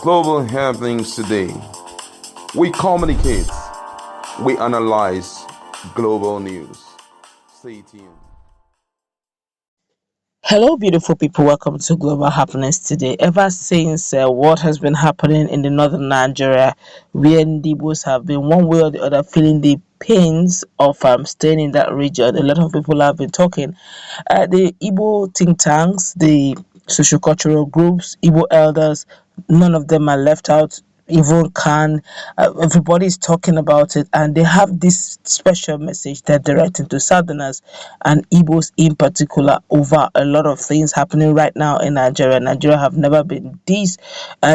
Global happenings today. We communicate, we analyze global news. Stay tuned. Hello, beautiful people. Welcome to Global Happiness today. Ever since what has been happening in the northern Nigeria, where Igbos have been one way or the other feeling the pains of staying in that region, a lot of people have been talking. The Igbo think tanks, the sociocultural groups, Igbo elders, none of them are left out. Even can everybody's talking about it, and they have this special message that they're directing to Southerners and Igbos in particular over a lot of things happening right now in Nigeria. Nigeria have never been this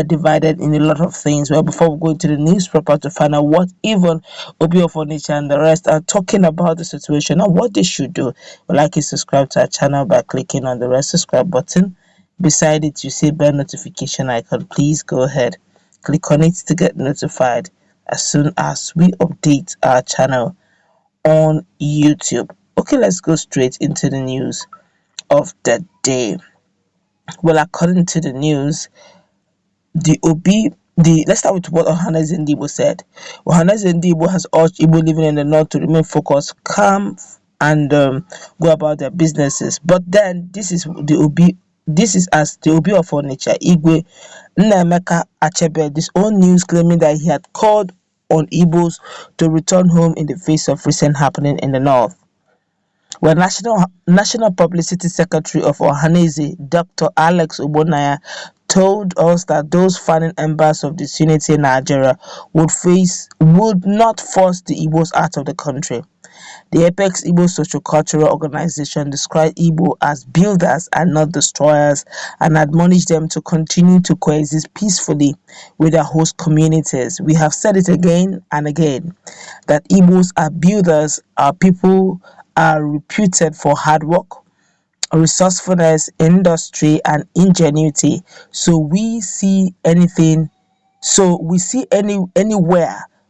divided in a lot of things. Well, before we go into the news proper to find out what even Obi Of Onitsha and the rest are talking about the situation and what they should do, we'd like you to subscribe to our channel by clicking on the red subscribe button. Beside it, you see bell notification icon. Please go ahead, click on it to get notified as soon as we update our channel on YouTube. Okay, let's go straight into the news of the day. Well, according to the news, the Obi let's start with what Ohana Zendibo said. Ohana Zendibo has urged Igbo living in the north to remain focused, calm, and go about their businesses. But then this is the Obi. This is as the Obi of Onitsha, Igwe Nnaemeka Achebe, this own news claiming that he had called on Igbos to return home in the face of recent happening in the north. Well, National Publicity Secretary of Ohaneze, Dr. Alex Obonaya, told us that those founding members of disunity in Nigeria would not force the Igbos out of the country. The Apex Igbo Sociocultural Organization described Igbo as builders and not destroyers, and admonished them to continue to coexist peacefully with their host communities. We have said it again and again that Igbos are builders. Our people are reputed for hard work, resourcefulness, industry, and ingenuity. We see anywhere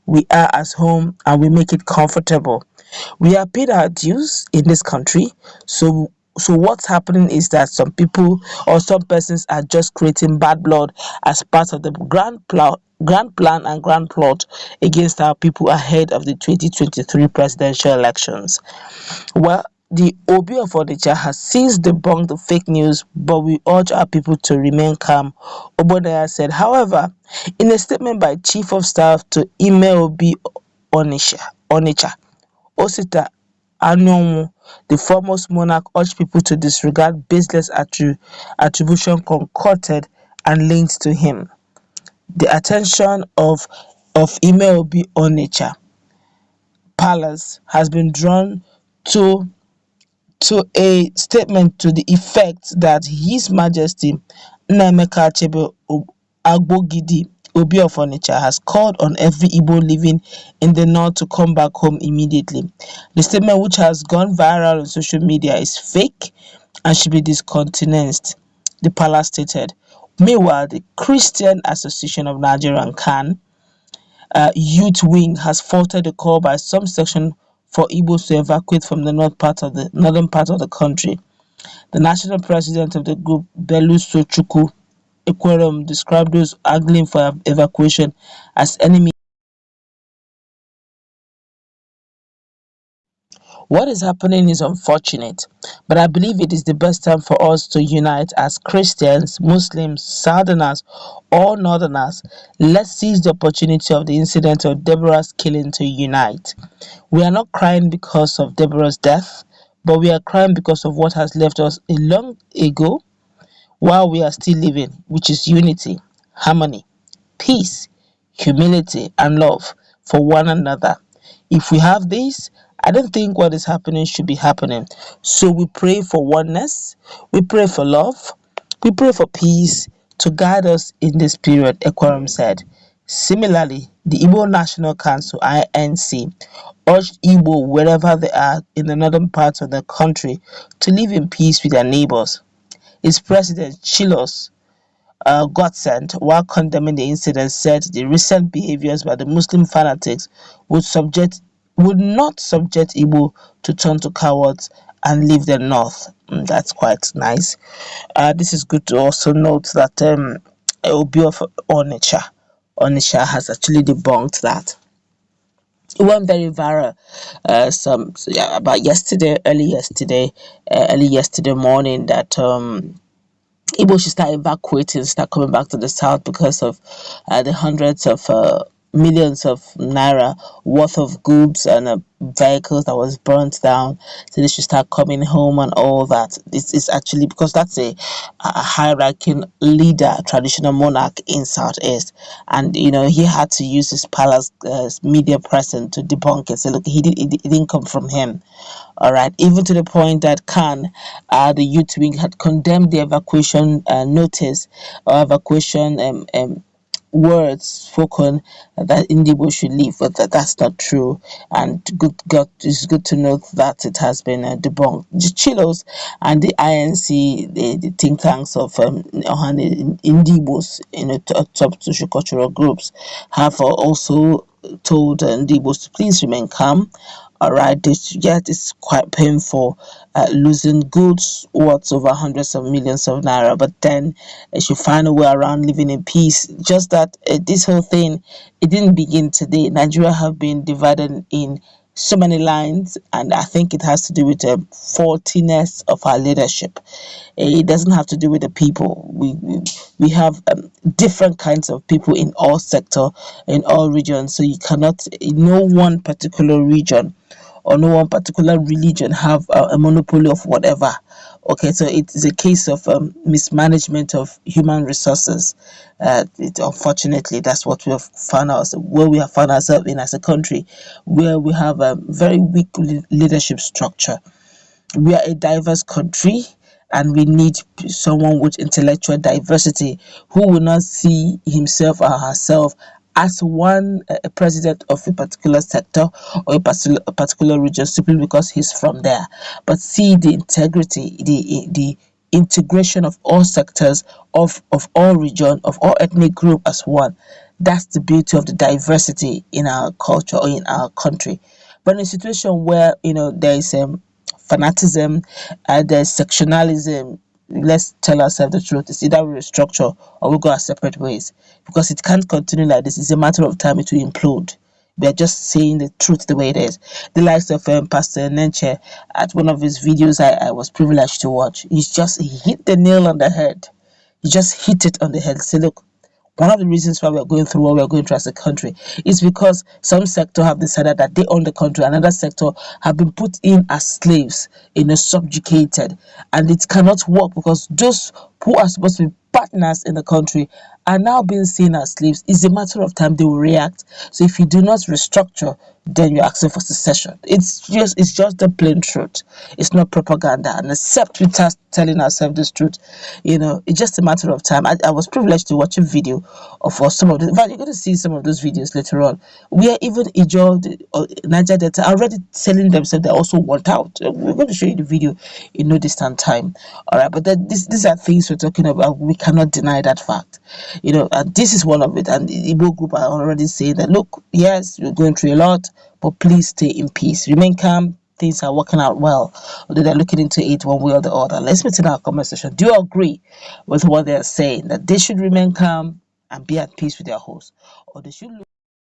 we are as home, and we make it comfortable. We are paid our dues in this country. So what's happening is that some people or some persons are just creating bad blood as part of the grand plan and grand plot against our people ahead of the 2023 presidential elections. Well, the Obi of Onitsha has since debunked the fake news, but we urge our people to remain calm, Obodaya said. However, in a statement by Chief of Staff to Obi Onitsha, Osita Anyanwu, the foremost monarch, urged people to disregard baseless attribution concocted and linked to him. The attention of Obi Onitsha Palace has been drawn to a statement to the effect that His Majesty Nnaemeka Achebe Agbogidi Obi of Onitsha has called on every Igbo living in the north to come back home immediately. The statement, which has gone viral on social media, is fake and should be discountenanced, the palace stated. Meanwhile, the Christian Association of Nigeria (CAN) youth wing has faulted the call by some section for Igbos to evacuate from the northern part of the country. The national president of the group, Beluso Chukwu Ekwerem, described those angling for evacuation as enemy. What is happening is unfortunate, but I believe it is the best time for us to unite as Christians, Muslims, Southerners, or Northerners. Let's seize the opportunity of the incident of Deborah's killing to unite. We are not crying because of Deborah's death, but we are crying because of what has left us a long ago while we are still living, which is unity, harmony, peace, humility, and love for one another. If we have this, I don't think what is happening should be happening. So we pray for oneness, we pray for love, we pray for peace to guide us in this period, Ekwaram said. Similarly, the Igbo National Council (INC) urged Igbo wherever they are in the northern parts of the country to live in peace with their neighbors. Its president, Chilos Godsend, while condemning the incident, said the recent behaviors by the Muslim fanatics would not subject Igbo to turn to cowards and leave the north. That's quite nice. This is good to also note that Obi of Onitsha. Onicha has actually debunked that. It went very viral about early yesterday morning, that Igbo should start evacuating, start coming back to the south because of the hundreds of millions of naira worth of goods and vehicles that was burnt down. So they should start coming home and all that. This is actually because that's a high-ranking leader, traditional monarch in Southeast, and he had to use his palace media presence to debunk it. So look, it didn't come from him. All right, even to the point that Khan, the youth wing, had condemned the evacuation notice or evacuation words spoken that Indigo should leave, but that's not true. And it's good to note that it has been debunked. The Chilos and the INC, the think tanks of Indigos, top social cultural groups, have also told Indigos to please remain calm. All right, yet it's quite painful losing goods worth over hundreds of millions of naira, but then they should find a way around living in peace. Just that this whole thing, it didn't begin today. Nigeria have been divided in so many lines, and I think it has to do with the faultiness of our leadership. It doesn't have to do with the people. We have different kinds of people in all sector, in all regions. So you cannot, no one particular region or no one particular religion have a monopoly of whatever. Okay, so it is a case of mismanagement of human resources. Unfortunately, that's what we have found ourselves, where we have found ourselves in as a country, where we have a very weak leadership structure. We are a diverse country, and we need someone with intellectual diversity who will not see himself or herself as one a president of a particular sector or a particular region simply because he's from there, but see the integrity, the integration of all sectors, of all region, of all ethnic group as one. That's the beauty of the diversity in our culture or in our country. But in a situation where there is fanaticism, there's sectionalism, let's tell ourselves the truth. It's either we restructure or we go our separate ways, because it can't continue like this. It's a matter of time it will implode. We are just saying the truth the way it is. The likes of Pastor Nenche, at one of his videos I was privileged to watch, he hit the nail on the head. He just hit it on the head. Say, look, one of the reasons why we're going through what we're going through as a country is because some sector have decided that they own the country, another sector have been put in as slaves, subjugated, and it cannot work because those who are supposed to be partners in the country are now being seen as slaves. It's a matter of time they will react. So if you do not restructure, then you're asking for secession. It's just the plain truth. It's not propaganda. And except we start telling ourselves this truth, it's just a matter of time. I was privileged to watch a video of some of the. In fact, you're going to see some of those videos later on, where even Ijo, Niger Delta are already telling themselves they also want out. We're going to show you the video in no distant time. All right, but these are things we're talking about. We cannot deny that fact. And this is one of it. And the Igbo group are already saying that, look, yes, we're going through a lot, but please stay in peace. Remain calm. Things are working out well. Although they're looking into it one way or the other. Let's meet in our comment section. Do you agree with what they're saying, that they should remain calm and be at peace with their host, or they should look